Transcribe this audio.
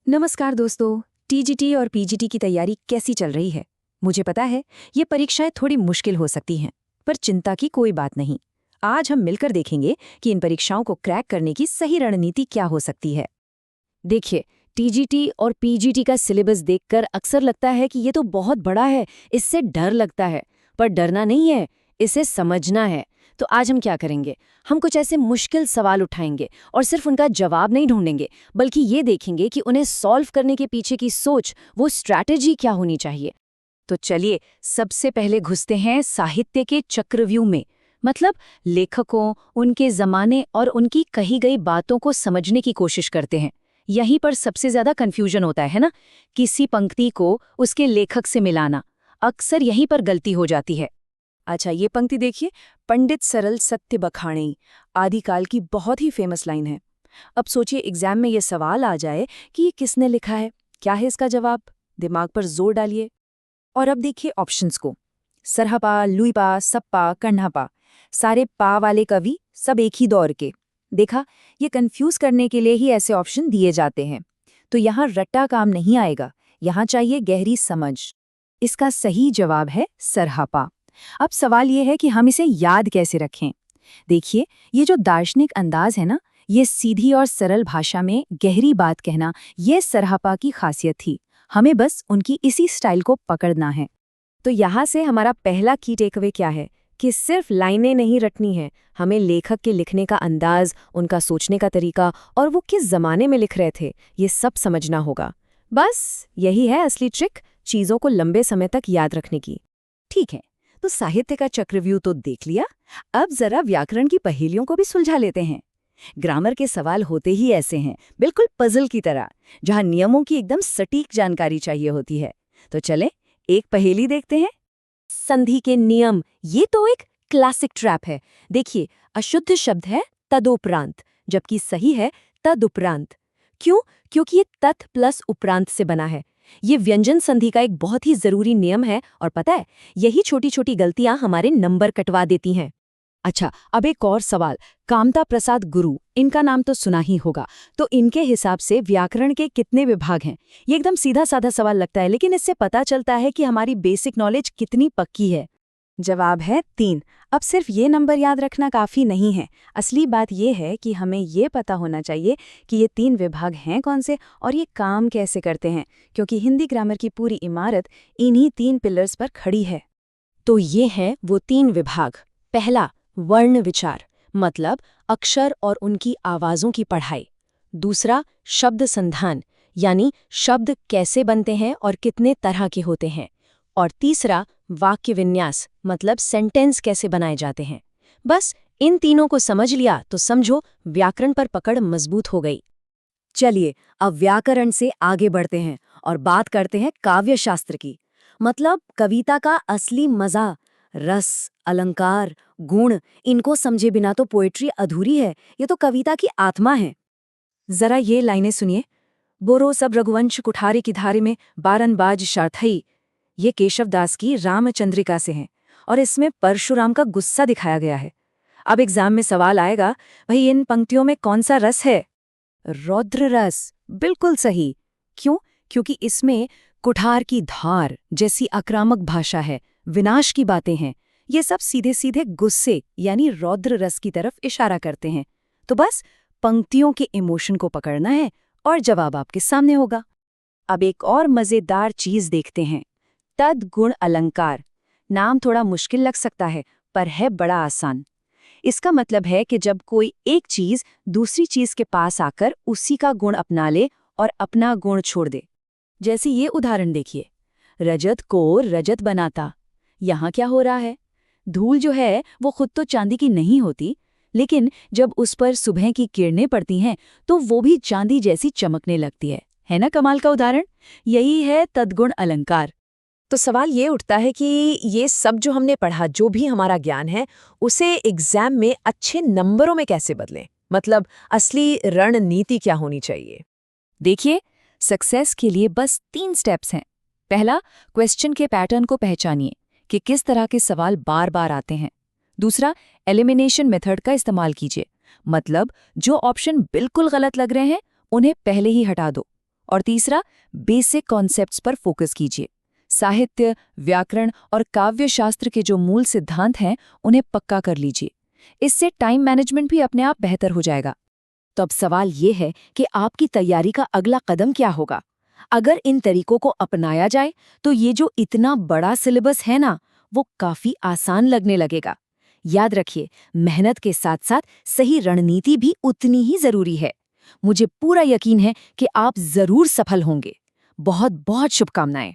नमस्कार दोस्तों। टीजीटी और पीजीटी की तैयारी कैसी चल रही है? मुझे पता है ये परीक्षाएं थोड़ी मुश्किल हो सकती हैं, पर चिंता की कोई बात नहीं। आज हम मिलकर देखेंगे कि इन परीक्षाओं को क्रैक करने की सही रणनीति क्या हो सकती है। देखिए, टीजीटी और पीजीटी का सिलेबस देखकर अक्सर लगता है कि ये तो बहुत बड़ा है, इससे डर लगता है। पर डरना नहीं है, इसे समझना है। तो आज हम क्या करेंगे? हम कुछ ऐसे मुश्किल सवाल उठाएंगे और सिर्फ उनका जवाब नहीं ढूंढेंगे, बल्कि ये देखेंगे कि उन्हें सॉल्व करने के पीछे की सोच, वो स्ट्रैटेजी क्या होनी चाहिए। तो चलिए सबसे पहले घुसते हैं साहित्य के चक्रव्यूह में। मतलब लेखकों, उनके जमाने और उनकी कही गई बातों को समझने की कोशिश करते हैं। यहीं पर सबसे ज्यादा कंफ्यूजन होता है ना, किसी पंक्ति को उसके लेखक से मिलाना। अक्सर यहीं पर गलती हो जाती है। अच्छा, ये पंक्ति देखिए, पंडित सरल सत्य बखाणे, आदिकाल की बहुत ही फेमस लाइन है। अब सोचिए एग्जाम में ये सवाल आ जाए कि ये किसने लिखा है, क्या है इसका जवाब। दिमाग पर जोर डालिए। और अब देखिए ऑप्शंस को। सरहपा, लुईपा, सप्पा, कन्हापा, सारे पा वाले कवि, सब एक ही दौर के। देखा, ये कंफ्यूज करने के लिए ही ऐसे ऑप्शन दिए जाते हैं। तो यहाँ रट्टा काम नहीं आएगा, यहाँ चाहिए गहरी समझ। इसका सही जवाब है सरहपा। अब सवाल ये है कि हम इसे याद कैसे रखें। देखिए, ये जो दार्शनिक अंदाज है ना, ये सीधी और सरल भाषा में गहरी बात कहना, ये सरहपा की खासियत थी। हमें बस उनकी इसी स्टाइल को पकड़ना है। तो यहाँ से हमारा पहला की टेकअवे क्या है कि सिर्फ लाइनें नहीं रटनी है, हमें लेखक के लिखने का अंदाज, उनका सोचने का तरीका और वो किस जमाने में लिख रहे थे, ये सब समझना होगा। बस यही है असली ट्रिक, चीजों को लंबे समय तक याद रखने की। ठीक है, तो साहित्य का चक्रव्यूह तो देख लिया। अब जरा व्याकरण की पहेलियों को भी सुलझा लेते हैं। ग्रामर के सवाल होते ही ऐसे हैं, बिल्कुल पजल की तरह, जहां नियमों की एकदम सटीक जानकारी चाहिए होती है। तो चले एक पहेली देखते हैं। संधि के नियम, ये तो एक क्लासिक ट्रैप है। देखिए, अशुद्ध शब्द है तदोपरांत, जबकि सही है तदुपरांत। क्यों? क्योंकि ये तत् प्लस उपरांत से बना है। ये व्यंजन संधि का एक बहुत ही जरूरी नियम है, और पता है, यही छोटी छोटी गलतियां हमारे नंबर कटवा देती हैं। अच्छा, अब एक और सवाल। कामता प्रसाद गुरु, इनका नाम तो सुना ही होगा। तो इनके हिसाब से व्याकरण के कितने विभाग हैं? ये एकदम सीधा साधा सवाल लगता है, लेकिन इससे पता चलता है कि हमारी बेसिक नॉलेज कितनी पक्की है। जवाब है 3। अब सिर्फ ये नंबर याद रखना काफी नहीं है। असली बात ये है कि हमें ये पता होना चाहिए कि ये 3 विभाग हैं कौन से और ये काम कैसे करते हैं, क्योंकि हिंदी ग्रामर की पूरी इमारत इन्हीं 3 पिलर्स पर खड़ी है। तो ये हैं वो 3 विभाग। पहला, वर्ण विचार, मतलब अक्षर और उनकी आवाज़ों की पढ़ाई। दूसरा, शब्द संधान, यानी शब्द कैसे बनते हैं और कितने तरह के होते हैं। और तीसरा, वाक्य विन्यास, मतलब सेंटेंस कैसे बनाए जाते हैं। बस इन तीनों को समझ लिया तो समझो व्याकरण पर पकड़ मजबूत हो गई। चलिए अब व्याकरण से आगे बढ़ते हैं और बात करते हैं काव्य शास्त्र की। मतलब कविता का असली मजा, रस, अलंकार, गुण, इनको समझे बिना तो पोएट्री अधूरी है। ये तो कविता की आत्मा है। जरा ये लाइनें सुनिए। बोरो सब रघुवंश कुठारी की धारे में बारनबाज शर्थई। ये केशवदास की रामचंद्रिका से हैं और इसमें परशुराम का गुस्सा दिखाया गया है। अब एग्जाम में सवाल आएगा, भाई इन पंक्तियों में कौन सा रस है? रौद्र रस। बिल्कुल सही। क्यों? क्योंकि इसमें कुठार की धार जैसी आक्रामक भाषा है, विनाश की बातें हैं। ये सब सीधे सीधे गुस्से यानी रौद्र रस की तरफ इशारा करते हैं। तो बस पंक्तियों के इमोशन को पकड़ना है और जवाब आपके सामने होगा। अब एक और मजेदार चीज देखते हैं, तद्गुण अलंकार। नाम थोड़ा मुश्किल लग सकता है, पर है बड़ा आसान। इसका मतलब है कि जब कोई एक चीज दूसरी चीज के पास आकर उसी का गुण अपना ले और अपना गुण छोड़ दे। जैसे ये उदाहरण देखिए, रजत को रजत बनाता। यहाँ क्या हो रहा है? धूल जो है वो खुद तो चांदी की नहीं होती, लेकिन जब उस पर सुबह की किरणें पड़ती हैं तो वो भी चांदी जैसी चमकने लगती है ना? कमाल का उदाहरण। यही है तद्गुण अलंकार। तो सवाल ये उठता है कि ये सब जो हमने पढ़ा, जो भी हमारा ज्ञान है, उसे एग्जाम में अच्छे नंबरों में कैसे बदलें? मतलब असली रणनीति क्या होनी चाहिए? देखिए, सक्सेस के लिए बस 3 स्टेप्स हैं। पहला, क्वेश्चन के पैटर्न को पहचानिए कि किस तरह के सवाल बार बार आते हैं। दूसरा, एलिमिनेशन मेथड का इस्तेमाल कीजिए, मतलब जो ऑप्शन बिल्कुल गलत लग रहे हैं उन्हें पहले ही हटा दो। और तीसरा, बेसिक कॉन्सेप्ट्स पर फोकस कीजिए। साहित्य, व्याकरण और काव्य शास्त्र के जो मूल सिद्धांत हैं, उन्हें पक्का कर लीजिए। इससे टाइम मैनेजमेंट भी अपने आप बेहतर हो जाएगा। तो अब सवाल ये है कि आपकी तैयारी का अगला कदम क्या होगा? अगर इन तरीकों को अपनाया जाए तो ये जो इतना बड़ा सिलेबस है ना, वो काफी आसान लगने लगेगा। याद रखिए, मेहनत के साथ-साथ सही रणनीति भी उतनी ही जरूरी है। मुझे पूरा यकीन है कि आप जरूर सफल होंगे। बहुत बहुत शुभकामनाएं।